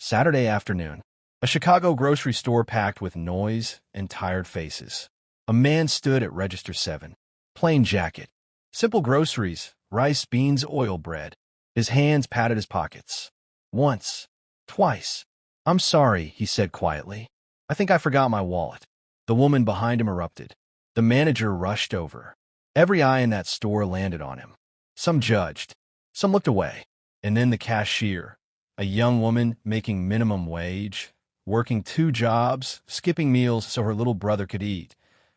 Saturday afternoon. A Chicago grocery store packed with noise and tired faces. A man stood at register 7. Plain jacket. Simple groceries, rice, beans, oil, bread. His hands patted his pockets. Once. Twice. "I'm sorry," he said quietly. "I think I forgot my wallet." The woman behind him erupted. The manager rushed over. Every eye in that store landed on him. Some judged. Some looked away. And then the cashier, a young woman making minimum wage, working 2 jobs, skipping meals so her little brother could eat,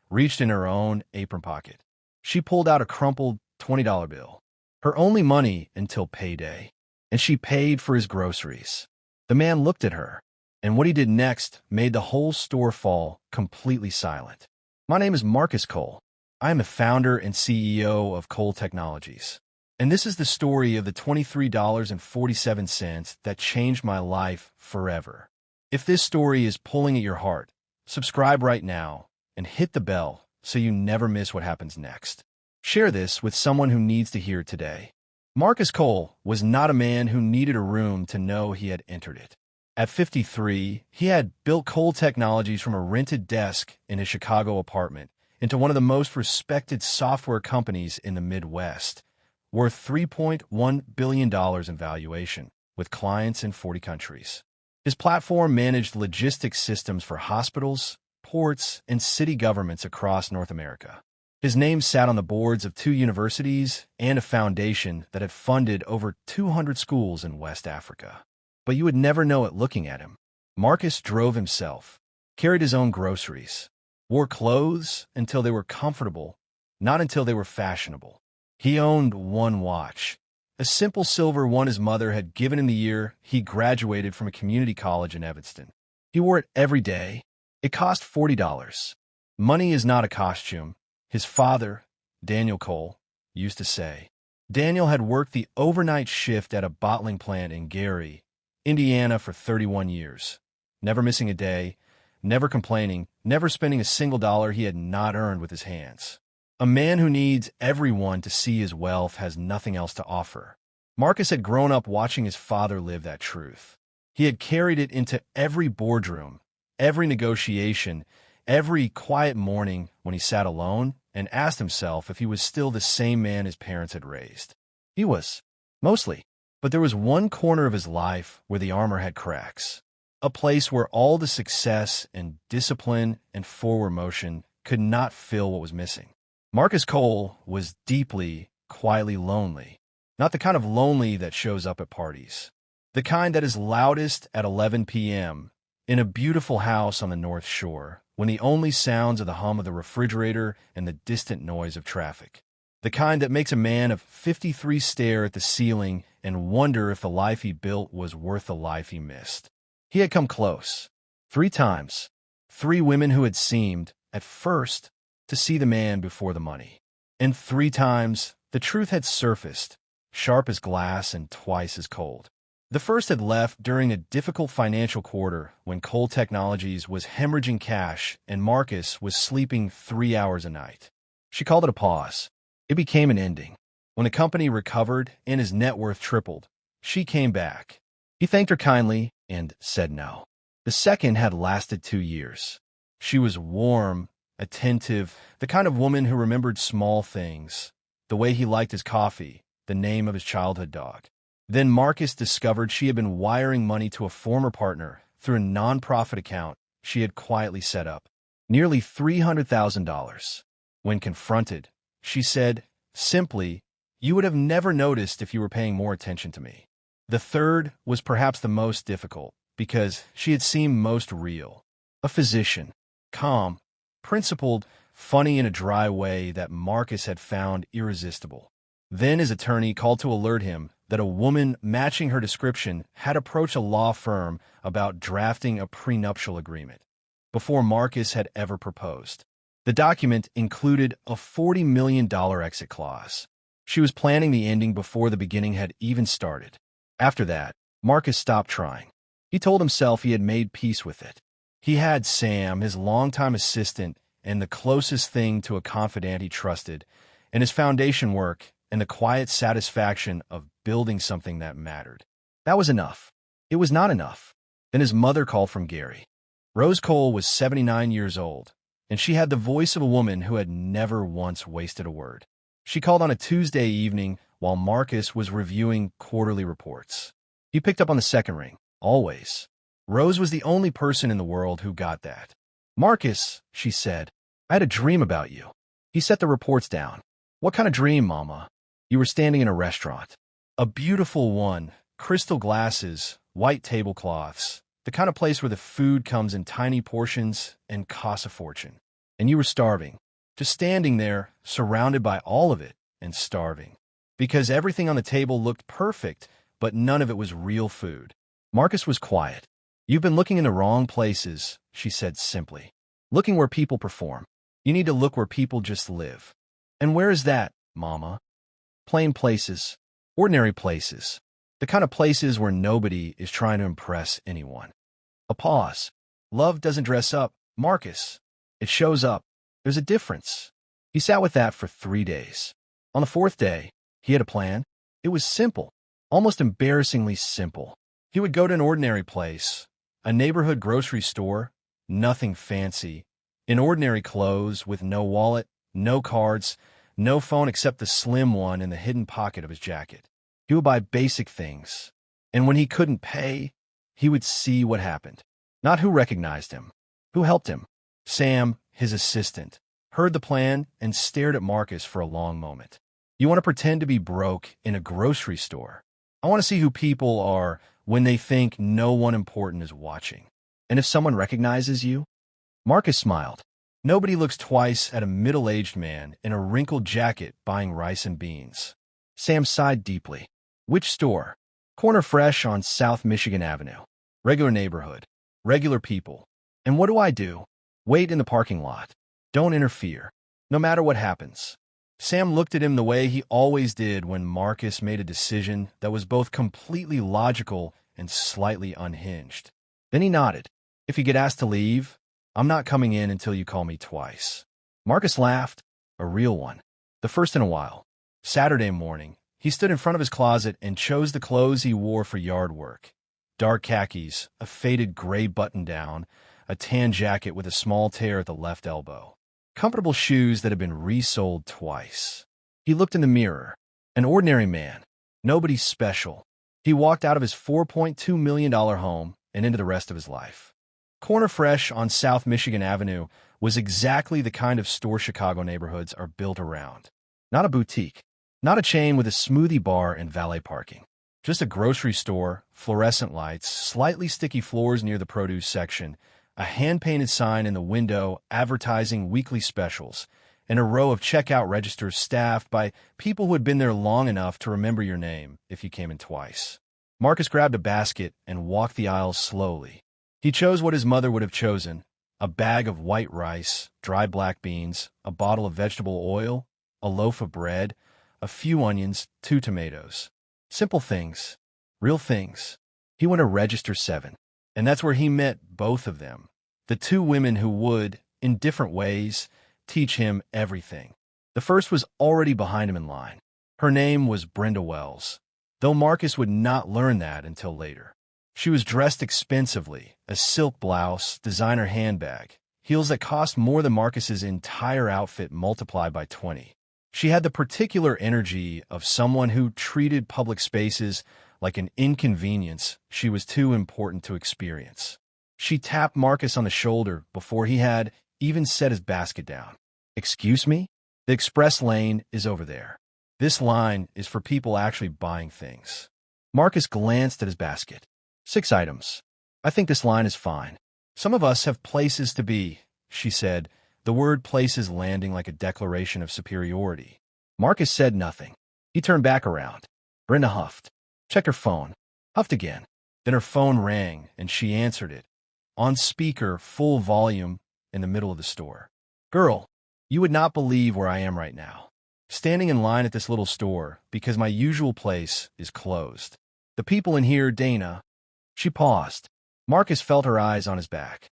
reached in her own apron pocket. She pulled out a crumpled $20 bill, her only money until payday, and she paid for his groceries. The man looked at her, and what he did next made the whole store fall completely silent. "My name is Marcus Cole. I am the founder and CEO of Cole Technologies. And this is the story of the $23.47 that changed my life forever." If this story is pulling at your heart, subscribe right now and hit the bell so you never miss what happens next. Share this with someone who needs to hear it today. Marcus Cole was not a man who needed a room to know he had entered it. At 53, he had built Cole Technologies from a rented desk in his Chicago apartment into one of the most respected software companies in the Midwest, worth $3.1 billion in valuation, with clients in 40 countries. His platform managed logistics systems for hospitals, ports, and city governments across North America. His name sat on the boards of 2 universities and a foundation that had funded over 200 schools in West Africa. But you would never know it looking at him. Marcus drove himself, carried his own groceries, wore clothes until they were comfortable, not until they were fashionable. He owned one watch, a simple silver one his mother had given him the year he graduated from a community college in Evanston. He wore it every day. It cost $40. Money is not a costume, his father, Daniel Cole, used to say. Daniel had worked the overnight shift at a bottling plant in Gary, Indiana for 31 years, never missing a day, never complaining, never spending a single dollar he had not earned with his hands. A man who needs everyone to see his wealth has nothing else to offer. Marcus had grown up watching his father live that truth. He had carried it into every boardroom, every negotiation, every quiet morning when he sat alone and asked himself if he was still the same man his parents had raised. He was, mostly. But there was one corner of his life where the armor had cracks, a place where all the success and discipline and forward motion could not fill what was missing. Marcus Cole was deeply, quietly lonely, not the kind of lonely that shows up at parties, the kind that is loudest at 11 p.m. in a beautiful house on the North Shore, when the only sounds are the hum of the refrigerator and the distant noise of traffic. The kind that makes a man of 53 stare at the ceiling and wonder if the life he built was worth the life he missed. He had come close. 3 times. 3 women who had seemed, at first, to see the man before the money. And 3 times, the truth had surfaced, sharp as glass and twice as cold. The first had left during a difficult financial quarter when Cole Technologies was hemorrhaging cash and Marcus was sleeping 3 hours a night. She called it a pause. It became an ending. When the company recovered and his net worth tripled, she came back. He thanked her kindly and said no. The second had lasted 2 years. She was warm, attentive, the kind of woman who remembered small things, the way he liked his coffee, the name of his childhood dog. Then Marcus discovered she had been wiring money to a former partner through a nonprofit account she had quietly set up, nearly $300,000. When confronted, she said, simply, "You would have never noticed if you were paying more attention to me." The third was perhaps the most difficult, because she had seemed most real. A physician, calm, principled, funny in a dry way that Marcus had found irresistible. Then his attorney called to alert him that a woman matching her description had approached a law firm about drafting a prenuptial agreement before Marcus had ever proposed. The document included a $40 million exit clause. She was planning the ending before the beginning had even started. After that, Marcus stopped trying. He told himself he had made peace with it. He had Sam, his longtime assistant and the closest thing to a confidant he trusted, and his foundation work and the quiet satisfaction of building something that mattered. That was enough. It was not enough. Then his mother called from Gary. Rose Cole was 79 years old, and she had the voice of a woman who had never once wasted a word. She called on a Tuesday evening while Marcus was reviewing quarterly reports. He picked up on the second ring, always. Rose was the only person in the world who got that. "Marcus," she said, "I had a dream about you." He set the reports down. "What kind of dream, Mama?" "You were standing in a restaurant. A beautiful one, crystal glasses, white tablecloths, the kind of place where the food comes in tiny portions and costs a fortune. And you were starving, just standing there, surrounded by all of it, and starving. Because everything on the table looked perfect, but none of it was real food." Marcus was quiet. "You've been looking in the wrong places," she said simply. "Looking where people perform. You need to look where people just live." "And where is that, Mama?" "Plain places. Ordinary places. The kind of places where nobody is trying to impress anyone." A pause. "Love doesn't dress up, Marcus. It shows up. There's a difference." He sat with that for 3 days. On the fourth day, he had a plan. It was simple, almost embarrassingly simple. He would go to an ordinary place, a neighborhood grocery store, nothing fancy, in ordinary clothes with no wallet, no cards, no phone except the slim one in the hidden pocket of his jacket. He would buy basic things, and when he couldn't pay, he would see what happened. Not who recognized him, who helped him. Sam, his assistant, heard the plan and stared at Marcus for a long moment. "You want to pretend to be broke in a grocery store? I want to see who people are when they think no one important is watching. And if someone recognizes you?" Marcus smiled. Nobody looks twice at a middle-aged man in a wrinkled jacket buying rice and beans. Sam sighed deeply. "Which store?" "Corner Fresh on South Michigan Avenue. Regular neighborhood. Regular people. And what do? Wait in the parking lot. Don't interfere. No matter what happens." Sam looked at him the way he always did when Marcus made a decision that was both completely logical and slightly unhinged. Then he nodded. "If you get asked to leave, I'm not coming in until you call me twice." Marcus laughed, a real one. The first in a while. Saturday morning, he stood in front of his closet and chose the clothes he wore for yard work. Dark khakis, a faded gray button-down, a tan jacket with a small tear at the left elbow. Comfortable shoes that had been resoled twice. He looked in the mirror. An ordinary man. Nobody special. He walked out of his $4.2 million home and into the rest of his life. Corner Fresh on South Michigan Avenue was exactly the kind of store Chicago neighborhoods are built around. Not a boutique. Not a chain with a smoothie bar and valet parking. Just a grocery store, fluorescent lights, slightly sticky floors near the produce section, a hand-painted sign in the window advertising weekly specials, and a row of checkout registers staffed by people who had been there long enough to remember your name if you came in twice. Marcus grabbed a basket and walked the aisles slowly. He chose what his mother would have chosen: a bag of white rice, dry black beans, a bottle of vegetable oil, a loaf of bread, a few onions, 2 tomatoes. Simple things. Real things. He went to Register 7, and that's where he met both of them. The 2 women who would, in different ways, teach him everything. The first was already behind him in line. Her name was Brenda Wells, though Marcus would not learn that until later. She was dressed expensively, a silk blouse, designer handbag, heels that cost more than Marcus's entire outfit multiplied by 20. She had the particular energy of someone who treated public spaces like an inconvenience she was too important to experience. She tapped Marcus on the shoulder before he had even set his basket down. "Excuse me? The express lane is over there. This line is for people actually buying things." Marcus glanced at his basket. 6 items. "I think this line is fine. Some of us have places to be," she said, the word places landing like a declaration of superiority. Marcus said nothing. He turned back around. Brenda huffed. Checked her phone. Huffed again. Then her phone rang, and she answered it. On speaker, full volume, in the middle of the store. "Girl, you would not believe where I am right now. Standing in line at this little store because my usual place is closed. The people in here, Dana." She paused. Marcus felt her eyes on his back.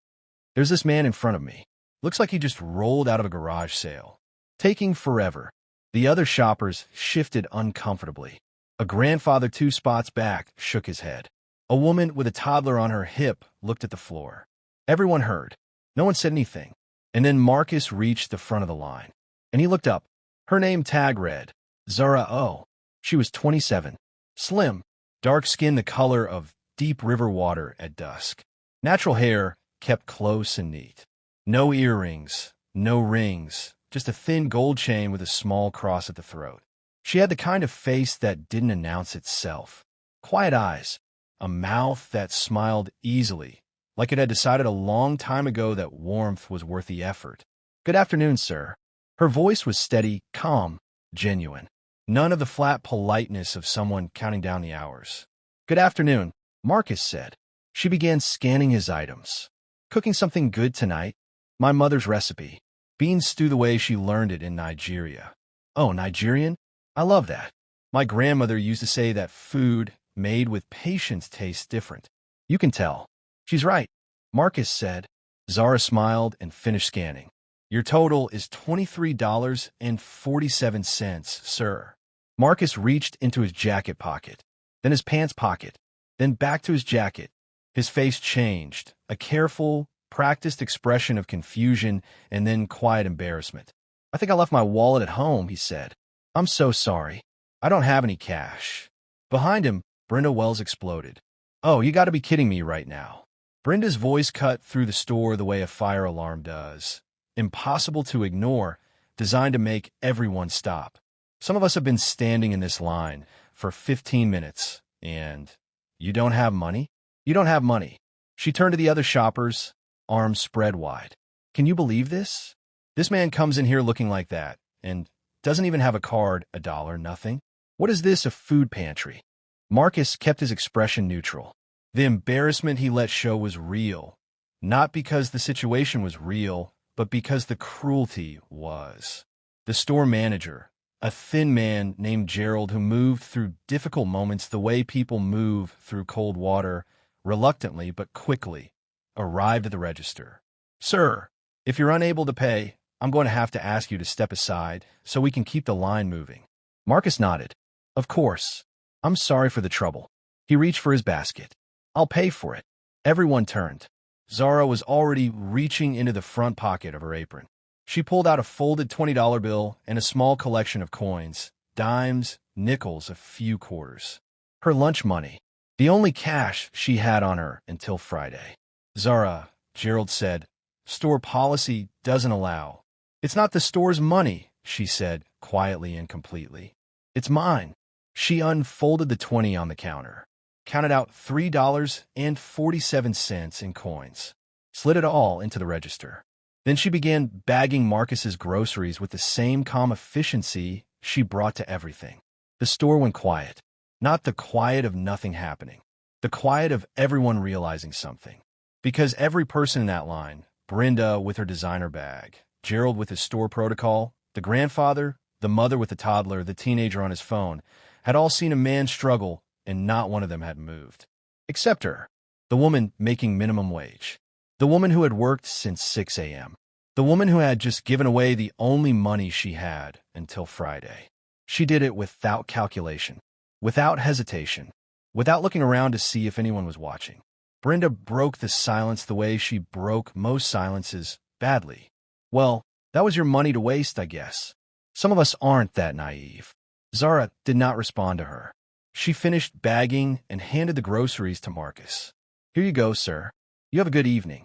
"There's this man in front of me. Looks like he just rolled out of a garage sale. Taking forever." The other shoppers shifted uncomfortably. A grandfather 2 spots back shook his head. A woman with a toddler on her hip looked at the floor. Everyone heard. No one said anything. And then Marcus reached the front of the line. And he looked up. Her name tag read, Zara O. She was 27. Slim, dark skin the color of deep river water at dusk. Natural hair kept close and neat. No earrings, no rings, just a thin gold chain with a small cross at the throat. She had the kind of face that didn't announce itself. Quiet eyes, a mouth that smiled easily, like it had decided a long time ago that warmth was worth the effort. Good afternoon, sir. Her voice was steady, calm, genuine. None of the flat politeness of someone counting down the hours. Good afternoon, Marcus said. She began scanning his items. Cooking something good tonight? My mother's recipe. Bean stew the way she learned it in Nigeria. Oh, Nigerian? I love that. My grandmother used to say that food made with patience tastes different. You can tell. She's right, Marcus said. Zara smiled and finished scanning. Your total is $23.47, sir. Marcus reached into his jacket pocket, then his pants pocket, then back to his jacket. His face changed, a careful, practiced expression of confusion and then quiet embarrassment. I think I left my wallet at home, he said. I'm so sorry. I don't have any cash. Behind him, Brenda Wells exploded. Oh, you gotta be kidding me right now. Brenda's voice cut through the store the way a fire alarm does. Impossible to ignore, designed to make everyone stop. Some of us have been standing in this line for 15 minutes, and you don't have money? You don't have money. She turned to the other shoppers, arms spread wide. Can you believe this? This man comes in here looking like that, and doesn't even have a card, a dollar, nothing. What is this, a food pantry? Marcus kept his expression neutral. The embarrassment he let show was real, not because the situation was real, but because the cruelty was. The store manager, a thin man named Gerald who moved through difficult moments the way people move through cold water, reluctantly but quickly, arrived at the register. Sir, if you're unable to pay, I'm going to have to ask you to step aside so we can keep the line moving. Marcus nodded. Of course. I'm sorry for the trouble. He reached for his basket. I'll pay for it. Everyone turned. Zara was already reaching into the front pocket of her apron. She pulled out a folded $20 bill and a small collection of coins, dimes, nickels, a few quarters. Her lunch money. The only cash she had on her until Friday. Zara, Gerald said, store policy doesn't allow. It's not the store's money, she said, quietly and completely. It's mine. She unfolded the 20 on the counter, counted out $3.47 in coins, slid it all into the register. Then she began bagging Marcus's groceries with the same calm efficiency she brought to everything. The store went quiet. Not the quiet of nothing happening. The quiet of everyone realizing something. Because every person in that line, Brenda with her designer bag, Gerald with his store protocol, the grandfather, the mother with the toddler, the teenager on his phone, had all seen a man struggle, and not one of them had moved. Except her, the woman making minimum wage. The woman who had worked since 6 a.m. The woman who had just given away the only money she had until Friday. She did it without calculation, without hesitation, without looking around to see if anyone was watching. Brenda broke the silence the way she broke most silences, badly. Well, that was your money to waste, I guess. Some of us aren't that naive. Zara did not respond to her. She finished bagging and handed the groceries to Marcus. Here you go, sir. You have a good evening.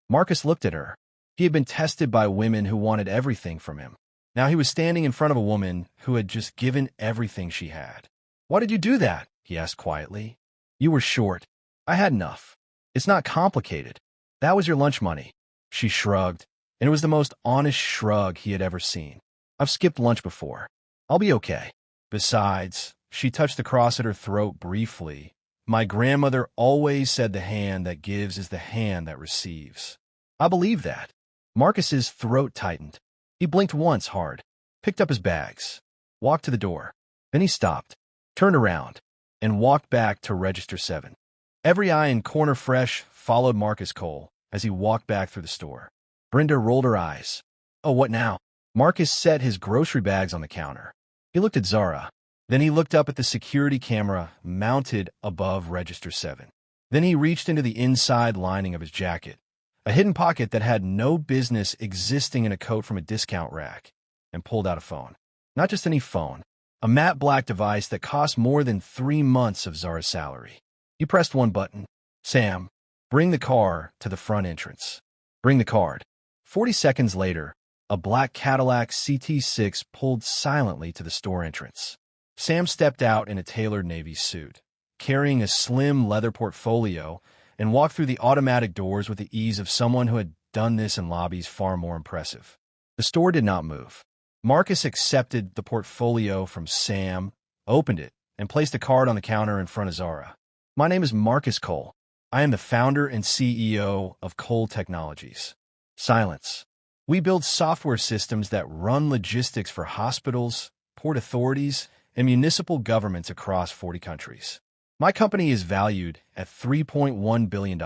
Marcus looked at her. He had been tested by women who wanted everything from him. Now he was standing in front of a woman who had just given everything she had. Why did you do that? He asked quietly. You were short. I had enough. It's not complicated. That was your lunch money. She shrugged, and it was the most honest shrug he had ever seen. I've skipped lunch before. I'll be okay. Besides, she touched the cross at her throat briefly. My grandmother always said the hand that gives is the hand that receives. I believe that. Marcus's throat tightened. He blinked once hard, picked up his bags, walked to the door. Then he stopped, turned around, and walked back to Register 7. Every eye in Corner Fresh followed Marcus Cole as he walked back through the store. Brenda rolled her eyes. Oh, what now? Marcus set his grocery bags on the counter. He looked at Zara. Then he looked up at the security camera mounted above Register 7. Then he reached into the inside lining of his jacket, a hidden pocket that had no business existing in a coat from a discount rack, and pulled out a phone. Not just any phone, a matte black device that cost more than 3 months of Zara's salary. He pressed one button. Sam, bring the car to the front entrance. Bring the card. 40 seconds later, a black Cadillac CT6 pulled silently to the store entrance. Sam stepped out in a tailored navy suit, carrying a slim leather portfolio, and walked through the automatic doors with the ease of someone who had done this in lobbies far more impressive. The store did not move. Marcus accepted the portfolio from Sam, opened it, and placed a card on the counter in front of Zara. My name is Marcus Cole. I am the founder and CEO of Cole Technologies. Silence. We build software systems that run logistics for hospitals, port authorities, and municipal governments across 40 countries. My company is valued at $3.1 billion.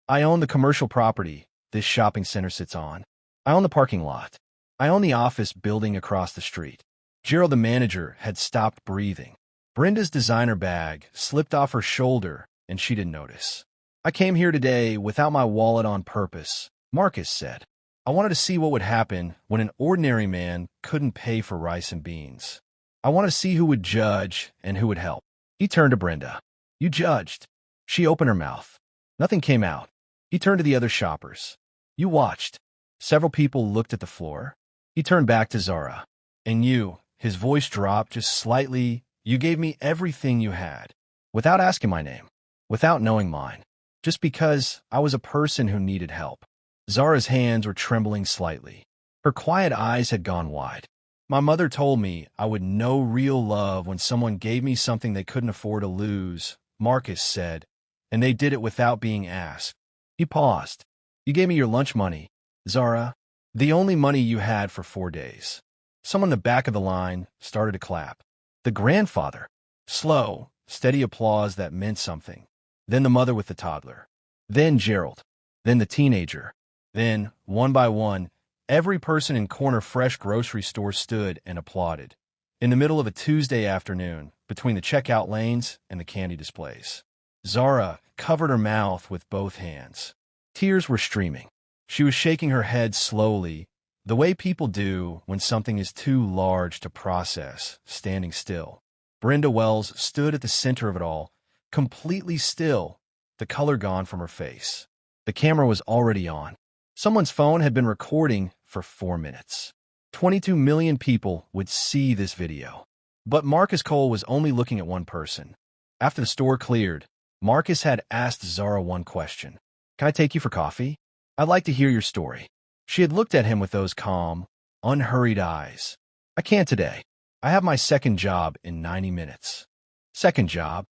I own the commercial property this shopping center sits on. I own the parking lot. I own the office building across the street. Gerald, the manager, had stopped breathing. Brenda's designer bag slipped off her shoulder, and she didn't notice. I came here today without my wallet on purpose, Marcus said. I wanted to see what would happen when an ordinary man couldn't pay for rice and beans. I wanted to see who would judge and who would help. He turned to Brenda. You judged. She opened her mouth. Nothing came out. He turned to the other shoppers. You watched. Several people looked at the floor. He turned back to Zara. And you, his voice dropped just slightly, you gave me everything you had, without asking my name, without knowing mine, just because I was a person who needed help. Zara's hands were trembling slightly. Her quiet eyes had gone wide. My mother told me I would know real love when someone gave me something they couldn't afford to lose, Marcus said, and they did it without being asked. He paused. You gave me your lunch money, Zara, the only money you had for 4 days. Someone in the back of the line started to clap. The grandfather. Slow, steady applause that meant something. Then the mother with the toddler. Then Gerald. Then the teenager. Then, one by one, every person in corner fresh grocery store stood and applauded. In the middle of a Tuesday afternoon, between the checkout lanes and the candy displays. Zara covered her mouth with both hands. Tears were streaming. She was shaking her head slowly, the way people do when something is too large to process, standing still. Brenda Wells stood at the center of it all, completely still, the color gone from her face. The camera was already on. Someone's phone had been recording for 4 minutes. 22 million people would see this video. But Marcus Cole was only looking at one person. After the store cleared, Marcus had asked Zara one question. Can I take you for coffee? I'd like to hear your story. She had looked at him with those calm, unhurried eyes. I can't today. I have my second job in 90 minutes. Second job?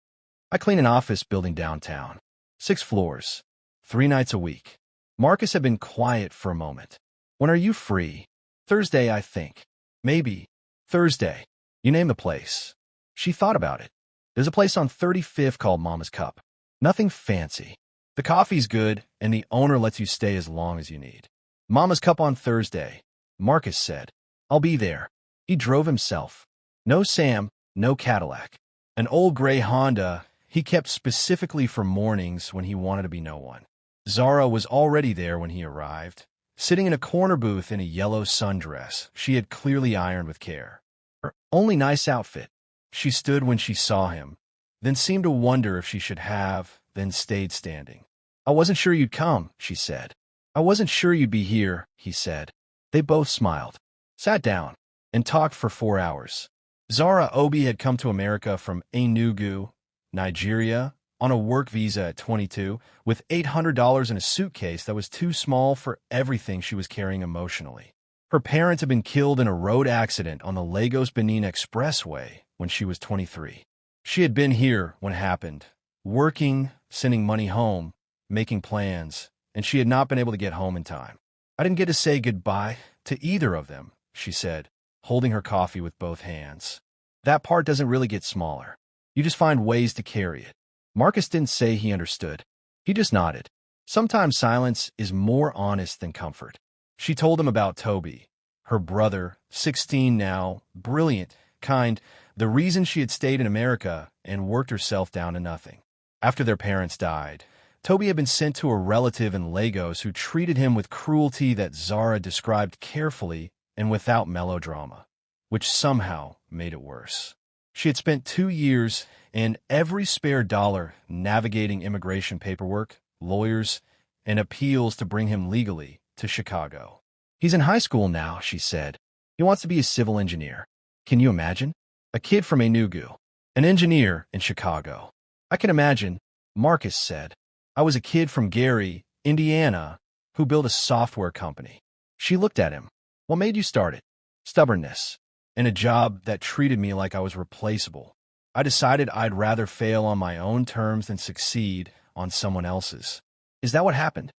I clean an office building downtown. 6 floors. 3 nights a week. Marcus had been quiet for a moment. When are you free? Thursday, I think. Maybe. Thursday. You name the place. She thought about it. There's a place on 35th called Mama's Cup. Nothing fancy. The coffee's good, and the owner lets you stay as long as you need. Mama's Cup on Thursday, Marcus said. I'll be there. He drove himself. No Sam, no Cadillac. An old gray Honda he kept specifically for mornings when he wanted to be no one. Zara was already there when he arrived, sitting in a corner booth in a yellow sundress she had clearly ironed with care. Her only nice outfit. She stood when she saw him, then seemed to wonder if she should have, then stayed standing. I wasn't sure you'd come, she said. I wasn't sure you'd be here, he said. They both smiled, sat down, and talked for 4 hours. Zara Obi had come to America from Enugu, Nigeria, on a work visa at 22, with $800 in a suitcase that was too small for everything she was carrying emotionally. Her parents had been killed in a road accident on the Lagos-Benin Expressway when she was 23. She had been here when it happened, working, sending money home, making plans, and she had not been able to get home in time. I didn't get to say goodbye to either of them, she said, holding her coffee with both hands. That part doesn't really get smaller. You just find ways to carry it. Marcus didn't say he understood. He just nodded. Sometimes silence is more honest than comfort. She told him about Toby, her brother, 16 now, brilliant, kind, the reason she had stayed in America and worked herself down to nothing. After their parents died, Toby had been sent to a relative in Lagos who treated him with cruelty that Zara described carefully and without melodrama, which somehow made it worse. She had spent 2 years and every spare dollar navigating immigration paperwork, lawyers, and appeals to bring him legally to Chicago. He's in high school now, she said. He wants to be a civil engineer. Can you imagine? A kid from Enugu, an engineer in Chicago. I can imagine, Marcus said. I was a kid from Gary, Indiana, who built a software company. She looked at him. What made you start it? Stubbornness. And a job that treated me like I was replaceable. I decided I'd rather fail on my own terms than succeed on someone else's. Is that what happened?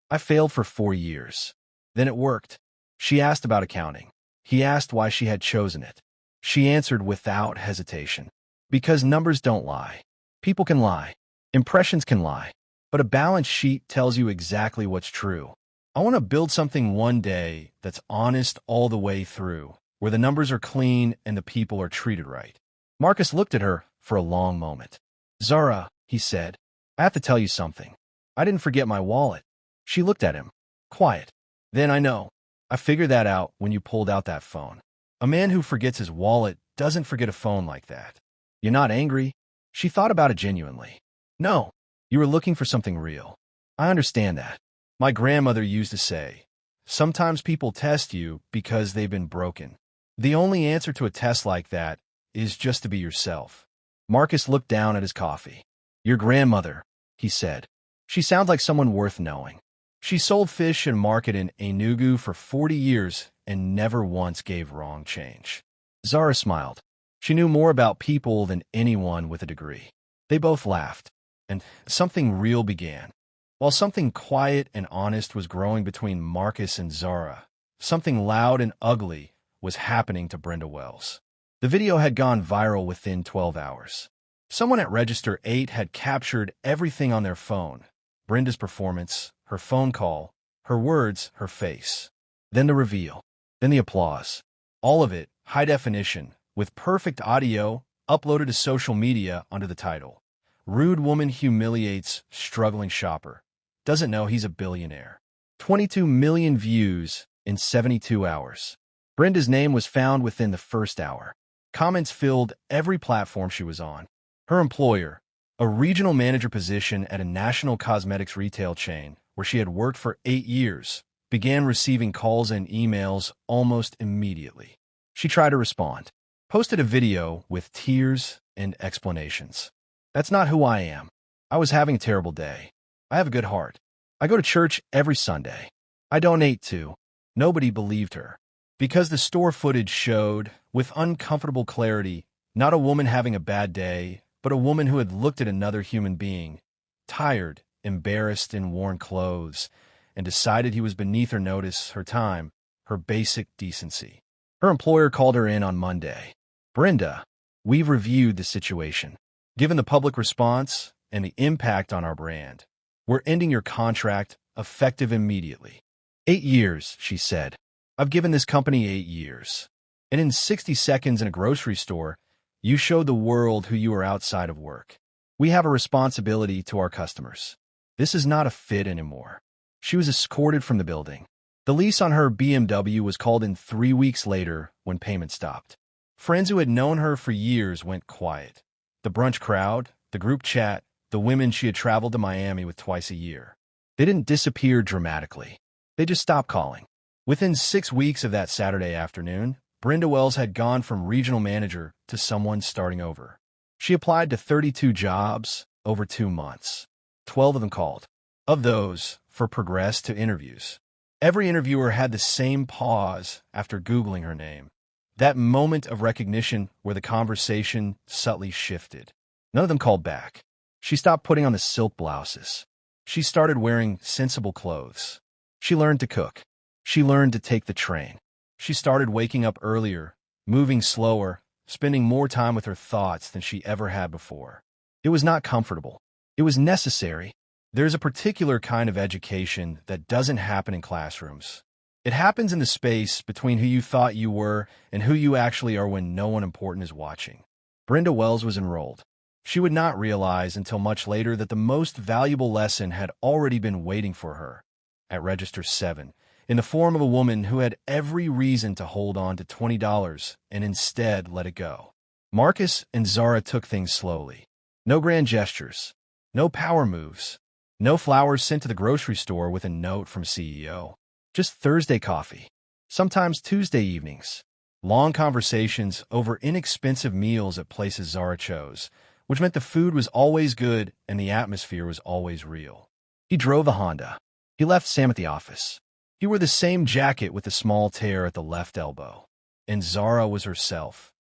I failed for 4 years. Then it worked. She asked about accounting. He asked why she had chosen it. She answered without hesitation. Because numbers don't lie. People can lie. Impressions can lie. But a balance sheet tells you exactly what's true. I want to build something one day that's honest all the way through, where the numbers are clean and the people are treated right. Marcus looked at her for a long moment. Zara, he said, I have to tell you something. I didn't forget my wallet. She looked at him. Quiet. Then I know. I figured that out when you pulled out that phone. A man who forgets his wallet doesn't forget a phone like that. You're not angry? She thought about it genuinely. No. You were looking for something real. I understand that. My grandmother used to say, sometimes people test you because they've been broken. The only answer to a test like that is just to be yourself. Marcus looked down at his coffee. Your grandmother, he said. She sounds like someone worth knowing. She sold fish and market in Enugu for 40 years and never once gave wrong change. Zara smiled. She knew more about people than anyone with a degree. They both laughed. And something real began. While something quiet and honest was growing between Marcus and Zara, something loud and ugly was happening to Brenda Wells. The video had gone viral within 12 hours. Someone at Register 8 had captured everything on their phone. Brenda's performance, her phone call, her words, her face. Then the reveal. Then the applause. All of it, high definition, with perfect audio, uploaded to social media under the title. Rude woman humiliates struggling shopper. Doesn't know he's a billionaire. 22 million views in 72 hours. Brenda's name was found within the first hour. Comments filled every platform she was on. Her employer, a regional manager position at a national cosmetics retail chain where she had worked for 8 years, began receiving calls and emails almost immediately. She tried to respond. Posted a video with tears and explanations. That's not who I am. I was having a terrible day. I have a good heart. I go to church every Sunday. I donate to. Nobody believed her. Because the store footage showed, with uncomfortable clarity, not a woman having a bad day, but a woman who had looked at another human being, tired, embarrassed in worn clothes, and decided he was beneath her notice, her time, her basic decency. Her employer called her in on Monday. Brenda, we've reviewed the situation. Given the public response and the impact on our brand, we're ending your contract effective immediately. 8 years, she said. I've given this company 8 years. And in 60 seconds in a grocery store, you showed the world who you are outside of work. We have a responsibility to our customers. This is not a fit anymore. She was escorted from the building. The lease on her BMW was called in 3 weeks later when payment stopped. Friends who had known her for years went quiet. The brunch crowd, the group chat, the women she had traveled to Miami with twice a year. They didn't disappear dramatically. They just stopped calling. Within 6 weeks of that Saturday afternoon, Brenda Wells had gone from regional manager to someone starting over. She applied to 32 jobs over 2 months. 12 of them called. Of those, for progressed to interviews. Every interviewer had the same pause after Googling her name. That moment of recognition where the conversation subtly shifted. None of them called back. She stopped putting on the silk blouses. She started wearing sensible clothes. She learned to cook. She learned to take the train. She started waking up earlier, moving slower, spending more time with her thoughts than she ever had before. It was not comfortable. It was necessary. There's a particular kind of education that doesn't happen in classrooms. It happens in the space between who you thought you were and who you actually are when no one important is watching. Brenda Wells was enrolled. She would not realize until much later that the most valuable lesson had already been waiting for her at Register 7, in the form of a woman who had every reason to hold on to $20 and instead let it go. Marcus and Zara took things slowly. No grand gestures, no power moves, no flowers sent to the grocery store with a note from CEO. Just Thursday coffee, sometimes Tuesday evenings, long conversations over inexpensive meals at places Zara chose, which meant the food was always good and the atmosphere was always real. He drove the Honda. He left Sam at the office. He wore the same jacket with the small tear at the left elbow. And Zara was herself,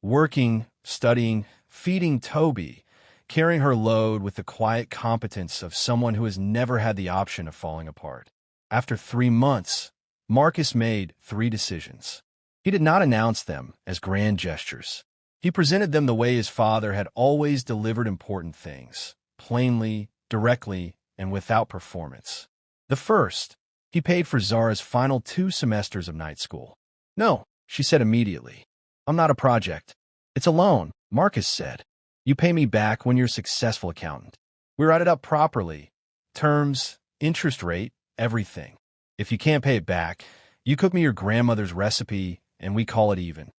working, studying, feeding Toby, carrying her load with the quiet competence of someone who has never had the option of falling apart. After 3 months, Marcus made 3 decisions. He did not announce them as grand gestures. He presented them the way his father had always delivered important things, plainly, directly, and without performance. The first, he paid for Zara's final 2 semesters of night school. "No," she said immediately. "I'm not a project. It's a loan," Marcus said. "You pay me back when you're a successful accountant. We write it up properly. Terms, interest rate, everything. If you can't pay it back, you cook me your grandmother's recipe and we call it even."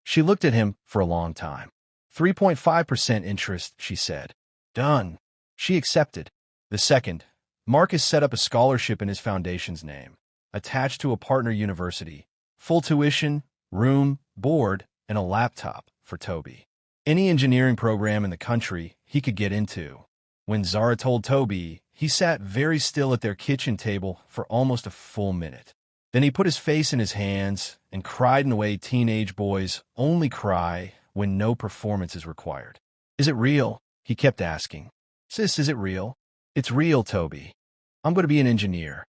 She looked at him for a long time. 3.5% interest, she said. "Done." She accepted. The second, Marcus set up a scholarship in his foundation's name, attached to a partner university, full tuition, room, board, and a laptop for Toby. Any engineering program in the country he could get into. When Zara told Toby, he sat very still at their kitchen table for almost a full minute. Then he put his face in his hands and cried in the way teenage boys only cry when no performance is required. "Is it real?" he kept asking. "Sis, is it real?" "It's real, Toby. I'm going to be an engineer.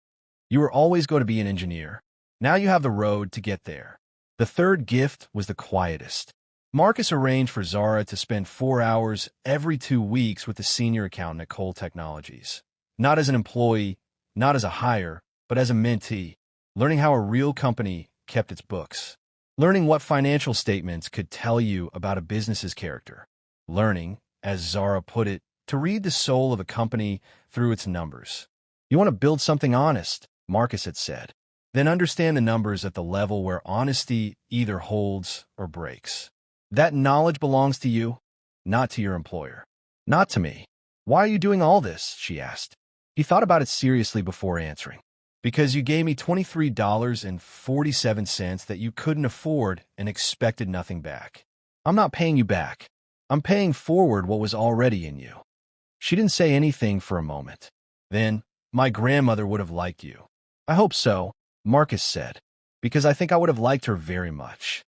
You were always going to be an engineer. Now you have the road to get there." The third gift was the quietest. Marcus arranged for Zara to spend 4 hours every 2 weeks with the senior accountant at Cole Technologies. Not as an employee, not as a hire, but as a mentee, learning how a real company kept its books. Learning what financial statements could tell you about a business's character. Learning, as Zara put it, to read the soul of a company through its numbers. "You want to build something honest," Marcus had said. "Then understand the numbers at the level where honesty either holds or breaks. That knowledge belongs to you, not to your employer. Not to me." "Why are you doing all this?" she asked. He thought about it seriously before answering. "Because you gave me $23.47 that you couldn't afford and expected nothing back. I'm not paying you back. I'm paying forward what was already in you." She didn't say anything for a moment. Then, "My grandmother would have liked you." "I hope so," Marcus said, "because I think I would have liked her very much."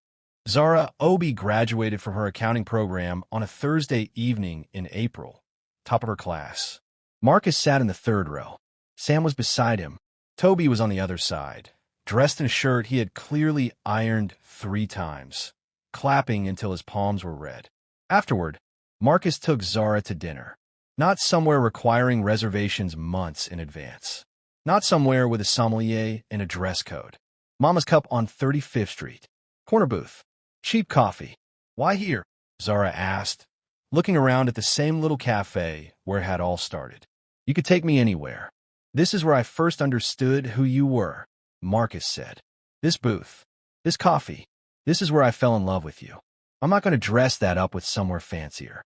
Zara Obi graduated from her accounting program on a Thursday evening in April, top of her class. Marcus sat in the 3rd row. Sam was beside him. Toby was on the other side, dressed in a shirt he had clearly ironed 3 times, clapping until his palms were red. Afterward, Marcus took Zara to dinner. Not somewhere requiring reservations months in advance. Not somewhere with a sommelier and a dress code. Mama's Cup on 35th Street. Corner booth. Cheap coffee. "Why here?" Zara asked, looking around at the same little cafe where it had all started. "You could take me anywhere. This is where I first understood who you were," Marcus said. "This booth. This coffee. This is where I fell in love with you. I'm not going to dress that up with somewhere fancier."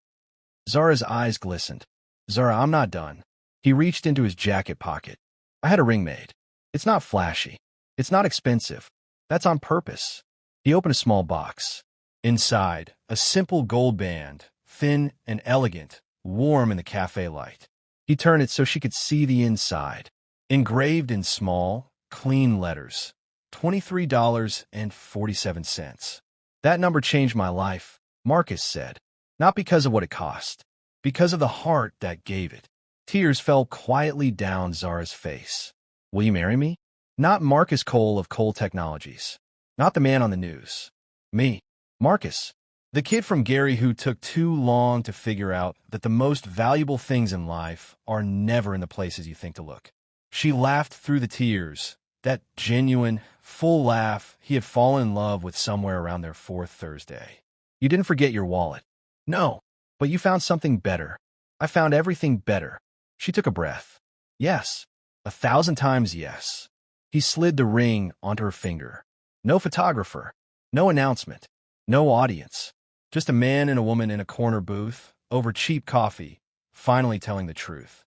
Zara's eyes glistened. "Zara, I'm not done." He reached into his jacket pocket. "I had a ring made. It's not flashy. It's not expensive. That's on purpose." He opened a small box. Inside, a simple gold band, thin and elegant, warm in the cafe light. He turned it so she could see the inside. Engraved in small, clean letters. $23.47. "That number changed my life," Marcus said. "Not because of what it cost. Because of the heart that gave it." Tears fell quietly down Zara's face. "Will you marry me?" Not Marcus Cole of Cole Technologies. Not the man on the news. Me. Marcus. The kid from Gary who took too long to figure out that the most valuable things in life are never in the places you think to look. She laughed through the tears, that genuine, full laugh he had fallen in love with somewhere around their 4th Thursday. "You didn't forget your wallet." "No." But you found something better. I found everything better. She took a breath. Yes. 1,000 times yes. He slid the ring onto her finger. No photographer. No announcement. No audience. Just a man and a woman in a corner booth, over cheap coffee, finally telling the truth.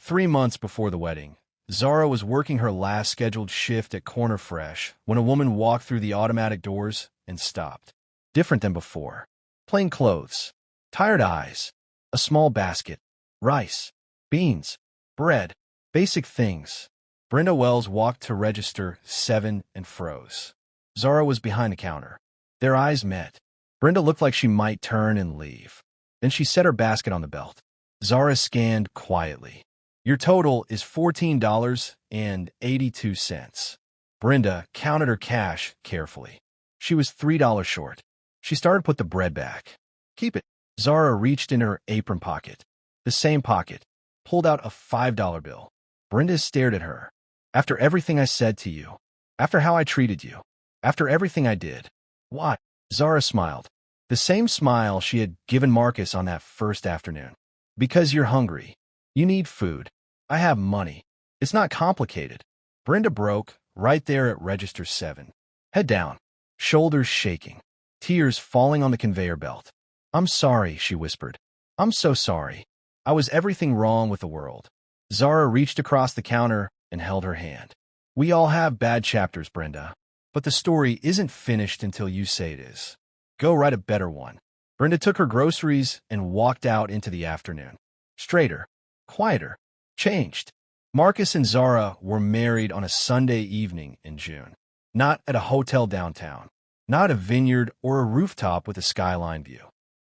3 months before the wedding, Zara was working her last scheduled shift at Corner Fresh when a woman walked through the automatic doors and stopped. Different than before. Plain clothes. Tired eyes. A small basket. Rice. Beans. Bread. Basic things. Brenda Wells walked to register 7 and froze. Zara was behind the counter. Their eyes met. Brenda looked like she might turn and leave. Then she set her basket on the belt. Zara scanned quietly. Your total is $14.82. Brenda counted her cash carefully. She was $3 short. She started to put the bread back. Keep it. Zara reached in her apron pocket. The same pocket. Pulled out a $5 bill. Brenda stared at her. After everything I said to you. After how I treated you. After everything I did. What? Zara smiled. The same smile she had given Marcus on that first afternoon. Because you're hungry. You need food. I have money. It's not complicated. Brenda broke, right there at register 7. Head down. Shoulders shaking. Tears falling on the conveyor belt. I'm sorry, she whispered. I'm so sorry. I was everything wrong with the world. Zara reached across the counter and held her hand. We all have bad chapters, Brenda. But the story isn't finished until you say it is. Go write a better one. Brenda took her groceries and walked out into the afternoon. Straighter. Quieter. Changed. Marcus and Zara were married on a Sunday evening in June. Not at a hotel downtown. Not a vineyard or a rooftop with a skyline view.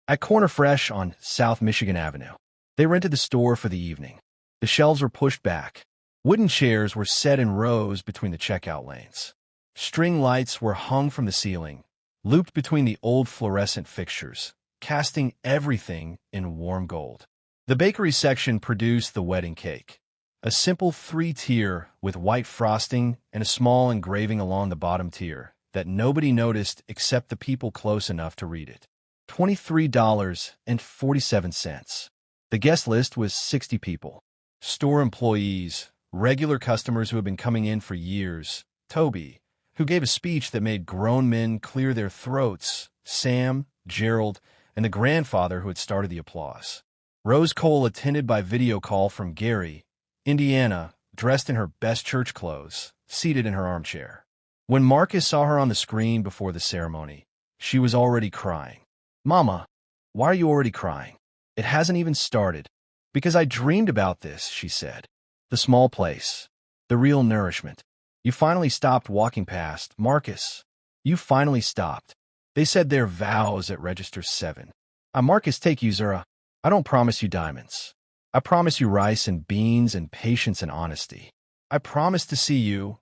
At Corner Fresh on South Michigan Avenue. They rented the store for the evening. The shelves were pushed back. Wooden chairs were set in rows between the checkout lanes. String lights were hung from the ceiling, looped between the old fluorescent fixtures, casting everything in warm gold. The bakery section produced the wedding cake, a simple 3-tier with white frosting and a small engraving along the bottom tier that nobody noticed except the people close enough to read it. $23.47. The guest list was 60 people. Store employees, regular customers who had been coming in for years, Toby, who gave a speech that made grown men clear their throats, Sam, Gerald, and the grandfather who had started the applause. Rose Cole attended by video call from Gary, Indiana, dressed in her best church clothes, seated in her armchair. When Marcus saw her on the screen before the ceremony, she was already crying. Mama, why are you already crying? It hasn't even started. Because I dreamed about this, she said. The small place. The real nourishment. You finally stopped walking past, Marcus. You finally stopped. They said their vows at register 7. Marcus, take you, Zara. I don't promise you diamonds. I promise you rice and beans and patience and honesty. I promise to see you,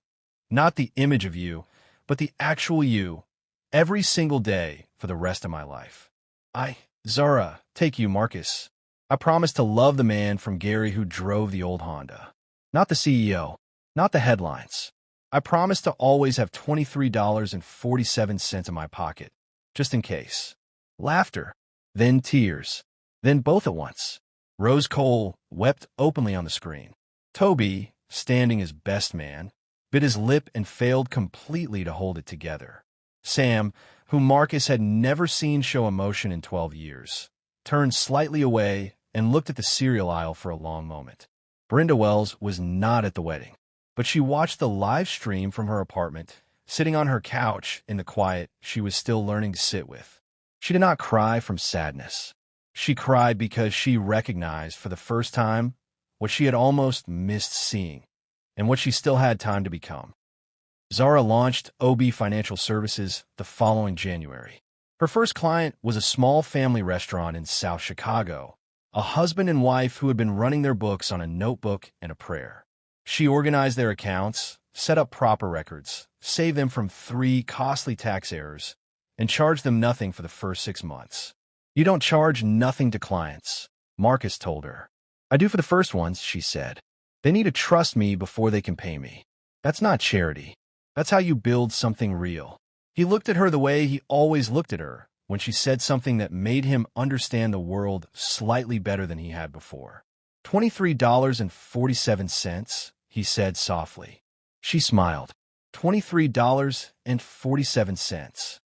not the image of you, but the actual you, every single day for the rest of my life. Zara, take you, Marcus. I promise to love the man from Gary who drove the old Honda. Not the CEO, not the headlines. I promise to always have $23.47 in my pocket, just in case. Laughter, then tears, then both at once. Rose Cole wept openly on the screen. Toby, standing as best man, bit his lip and failed completely to hold it together. Sam, whom Marcus had never seen show emotion in 12 years, turned slightly away and looked at the cereal aisle for a long moment. Brenda Wells was not at the wedding, but she watched the live stream from her apartment, sitting on her couch in the quiet she was still learning to sit with. She did not cry from sadness. She cried because she recognized for the first time what she had almost missed seeing and what she still had time to become. Zara launched OB Financial Services the following January. Her first client was a small family restaurant in South Chicago, a husband and wife who had been running their books on a notebook and a prayer. She organized their accounts, set up proper records, saved them from 3 costly tax errors, and charged them nothing for the first 6 months. You don't charge nothing to clients, Marcus told her. I do for the first ones, she said. They need to trust me before they can pay me. That's not charity. That's how you build something real. He looked at her the way he always looked at her, when she said something that made him understand the world slightly better than he had before. $23.47, he said softly. She smiled. $23.47.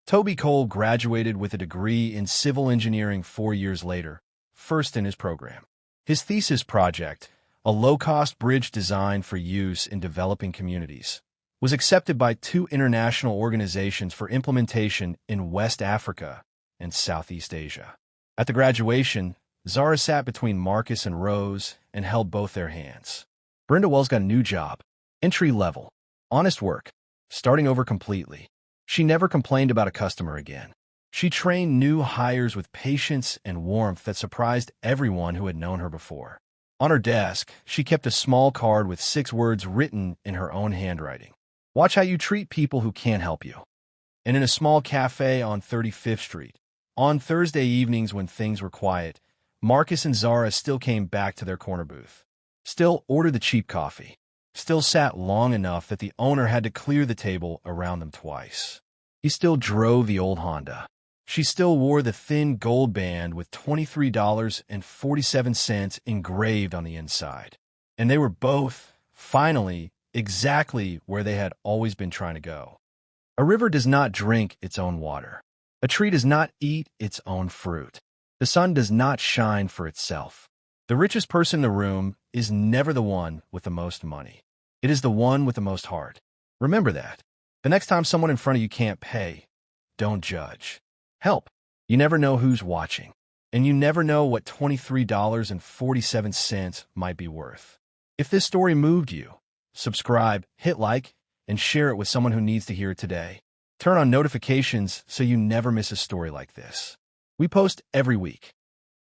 Toby Cole graduated with a degree in civil engineering 4 years later, first in his program. His thesis project, a low-cost bridge designed for use in developing communities, was accepted by 2 international organizations for implementation in West Africa and Southeast Asia. At the graduation, Zara sat between Marcus and Rose and held both their hands. Brenda Wells got a new job, entry-level, honest work, starting over completely. She never complained about a customer again. She trained new hires with patience and warmth that surprised everyone who had known her before. On her desk, she kept a small card with 6 words written in her own handwriting. Watch how you treat people who can't help you. And in a small cafe on 35th Street, on Thursday evenings when things were quiet, Marcus and Zara still came back to their corner booth, still ordered the cheap coffee, still sat long enough that the owner had to clear the table around them twice. He still drove the old Honda. She still wore the thin gold band with $23.47 engraved on the inside. And they were both, finally, exactly where they had always been trying to go. A river does not drink its own water. A tree does not eat its own fruit. The sun does not shine for itself. The richest person in the room is never the one with the most money. It is the one with the most heart. Remember that. The next time someone in front of you can't pay, don't judge. Help. You never know who's watching. And you never know what $23.47 might be worth. If this story moved you, subscribe, hit like, and share it with someone who needs to hear it today. Turn on notifications so you never miss a story like this. We post every week.